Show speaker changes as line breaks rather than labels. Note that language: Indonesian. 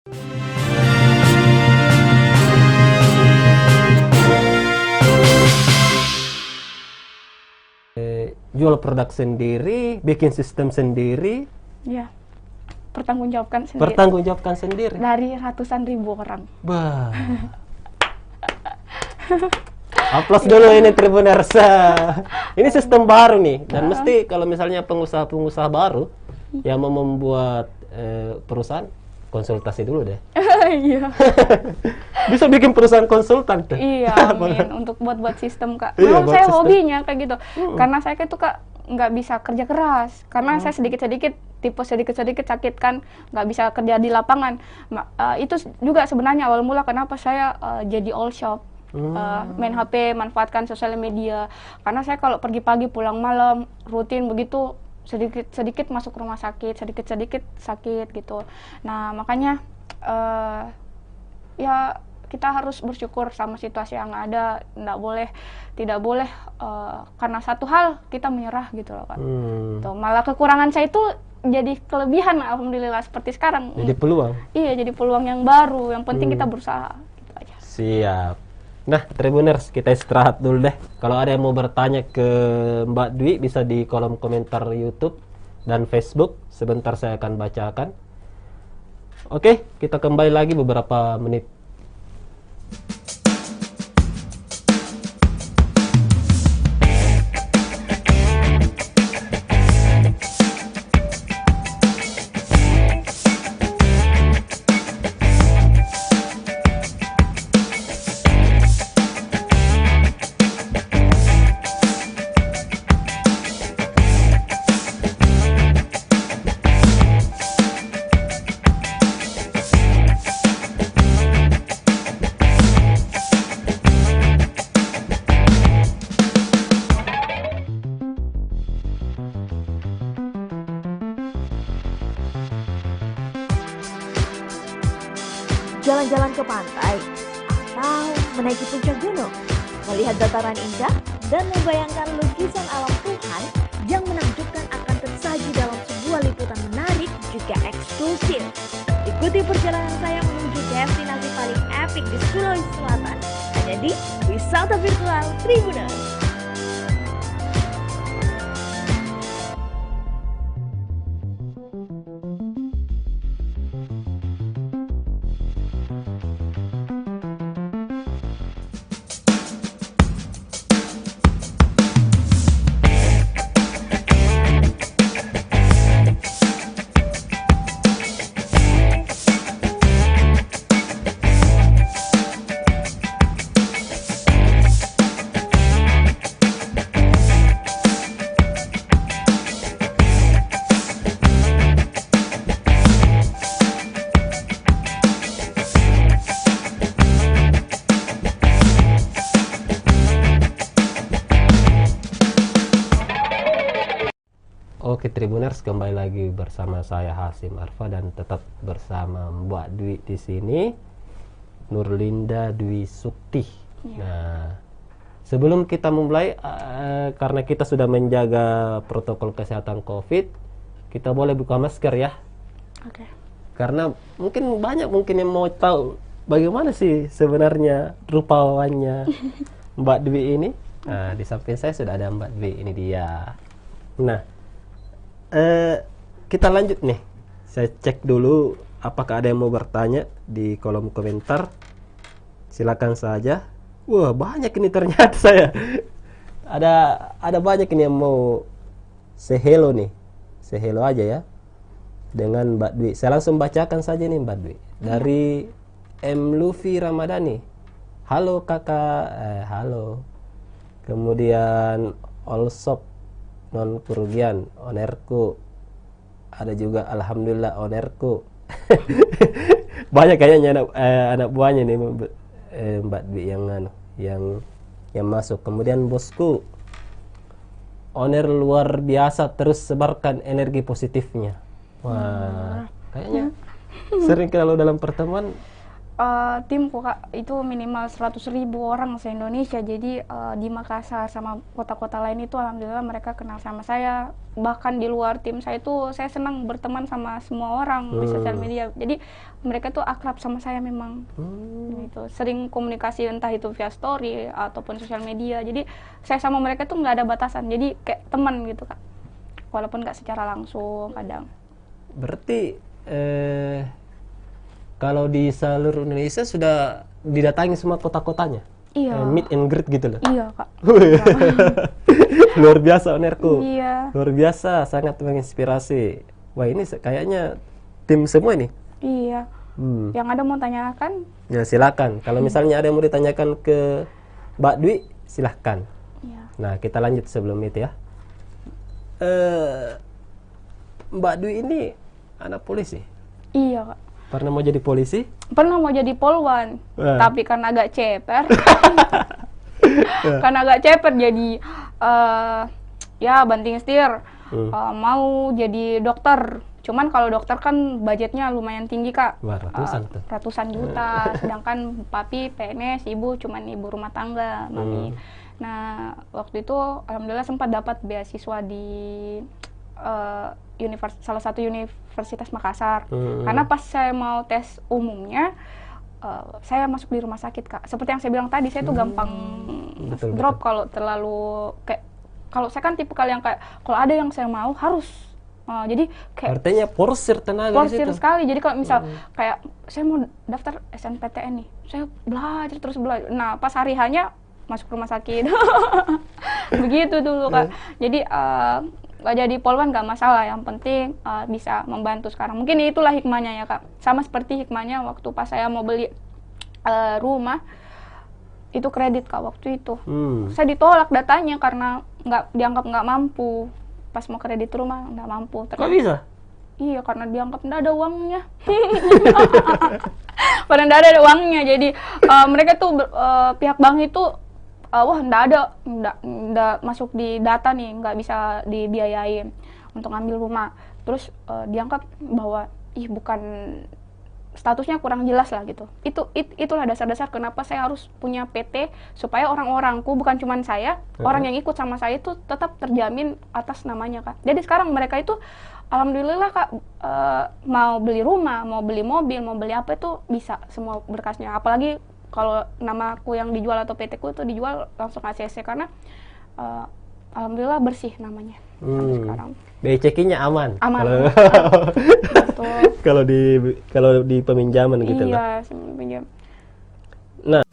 Jual produk sendiri, bikin sistem sendiri.
Ya, pertanggungjawabkan sendiri.
Pertanggungjawabkan sendiri.
Dari ratusan ribu orang.
Bah. Aplaus dulu ini Tribuners. Ini sistem baru nih, dan mesti kalau misalnya pengusaha-pengusaha baru yang mau membuat perusahaan, konsultasi dulu deh.
Iya.
Bisa bikin perusahaan konsultan tuh.
Iya, amin. Untuk buat sistem, Kak.
Iya,
Memang
buat
saya
sistem.
hobinya kayak gitu. Karena saya itu, Kak, nggak bisa kerja keras. Karena saya sedikit-sedikit, tipe sedikit-sedikit sakit kan, nggak bisa kerja di lapangan. Itu juga sebenarnya awal mula kenapa saya jadi all shop. Main HP, manfaatkan sosial media. Karena saya kalau pergi pagi pulang malam, rutin begitu, sedikit-sedikit masuk rumah sakit, sedikit-sedikit sakit gitu. Nah, makanya ya kita harus bersyukur sama situasi yang ada. Tidak boleh karena satu hal kita menyerah gitu loh, Kak. Tuh, malah kekurangan saya itu jadi kelebihan, alhamdulillah, seperti sekarang.
Jadi peluang.
Iya, jadi peluang yang baru. Yang penting kita berusaha gitu aja.
Siap. Nah, Tribuners, kita istirahat dulu deh. Kalau ada yang mau bertanya ke Mbak Dwi, bisa di kolom komentar YouTube dan Facebook. Sebentar saya akan bacakan. Oke, kita kembali lagi beberapa menit.
Jalan-jalan ke pantai, atau menaiki puncak gunung, melihat dataran indah, dan membayangkan lukisan alam Tuhan yang menakjubkan akan tersaji dalam sebuah liputan menarik juga eksklusif. Ikuti perjalanan saya menuju destinasi paling epik di Sulawesi Selatan, hanya di Wisata Virtual Tribuners.
Oke Tribuners, kembali lagi bersama saya Hasim Arfa dan tetap bersama Mbak Dwi di sini, Nurlinda Dwi Sukti. Nah, sebelum kita memulai, karena kita sudah menjaga protokol kesehatan COVID, kita boleh buka masker ya.
Oke.
Karena banyak yang mau tahu bagaimana sih sebenarnya rupawannya Mbak Dwi ini. Nah, di samping saya sudah ada Mbak Dwi, ini dia. Nah, kita lanjut nih. Saya cek dulu apakah ada yang mau bertanya di kolom komentar. Silakan saja. Wah, banyak ini ternyata saya. Ada banyak ini yang mau say hello nih. Say hello aja ya dengan Mbak Dwi. Saya langsung bacakan saja nih Mbak Dwi. Dari M. Luffy Ramadhani. Halo kakak, halo. Kemudian Allsop non kerugian, onerku. Ada juga alhamdulillah onerku. Banyak kayaknya anak buahnya nih Mbak Dwi yang masuk. Kemudian bosku, oner luar biasa, terus sebarkan energi positifnya. Wah, kayaknya sering kalau dalam pertemuan
Timku, Kak, itu minimal 100.000 orang se-Indonesia. Jadi di Makassar sama kota-kota lain itu alhamdulillah mereka kenal sama saya. bahkan di luar tim saya itu saya senang berteman sama semua orang di sosial media. Jadi mereka tuh akrab sama saya memang. Gitu. Sering komunikasi entah itu via story ataupun sosial media. Jadi saya sama mereka tuh nggak ada batasan. Jadi kayak teman gitu Kak. Walaupun nggak secara langsung kadang.
Berarti kalau di seluruh Indonesia sudah didatangi semua kota-kotanya?
Iya.
Meet and greet gitu loh?
Iya Kak.
Luar biasa Onerku.
Iya.
Luar biasa, sangat menginspirasi. Wah ini kayaknya tim semua ini.
Iya. Yang ada mau tanyakan?
Ya silakan. Kalau misalnya ada yang mau ditanyakan ke Mbak Dwi, silahkan.
Iya.
Nah kita lanjut sebelum itu ya. Mbak Dwi ini anak polisi.
Iya Kak.
Pernah mau jadi polisi?
Pernah mau jadi polwan, tapi karena agak ceper. Karena agak ceper jadi ya banting setir. Mau jadi dokter. Cuman kalau dokter kan budgetnya lumayan tinggi Kak.
Wah, ratusan tuh.
Ratusan juta. Sedangkan papi PNS, ibu cuman ibu rumah tangga, mami. Nah, waktu itu alhamdulillah sempat dapat beasiswa di salah satu universitas Makassar. Karena pas saya mau tes umumnya, saya masuk di rumah sakit Kak. Seperti yang saya bilang tadi, saya tuh gampang drop kalau terlalu kayak, kalau saya kan tipe yang kayak kalau ada yang saya mau harus. Jadi kayak
artinya porsir tenaga di
porsir
situ.
sekali. Jadi kalau misal kayak saya mau daftar SNPTN nih, saya belajar terus belajar. Nah pas hari hanya masuk rumah sakit. Begitu dulu Kak. Jadi gak jadi polwan gak masalah, yang penting bisa membantu sekarang. Mungkin itulah hikmahnya ya Kak. Sama seperti hikmahnya waktu pas saya mau beli rumah, itu kredit Kak waktu itu. Saya ditolak datanya karena dianggap nggak mampu. Pas mau kredit rumah nggak mampu.
Kok bisa?
Iya, karena dianggap nggak ada uangnya. Karena nggak ada uangnya, jadi mereka tuh pihak bank itu wah nggak masuk di data nih, nggak bisa dibiayain untuk ngambil rumah. Terus dianggap bahwa bukan statusnya kurang jelas lah gitu. Itulah dasar-dasar kenapa saya harus punya PT, supaya orang-orangku, bukan cuma saya, orang yang ikut sama saya itu tetap terjamin atas namanya Kak. Jadi sekarang mereka itu alhamdulillah Kak, mau beli rumah, mau beli mobil, mau beli apa itu bisa semua berkasnya. Apalagi kalau namaku yang dijual atau PT ku itu dijual langsung ACC, karena alhamdulillah bersih namanya sampai sekarang.
BI checking-nya aman.
Aman.
Kalau di peminjaman gitu loh.
Iya, pinjam.
Nah,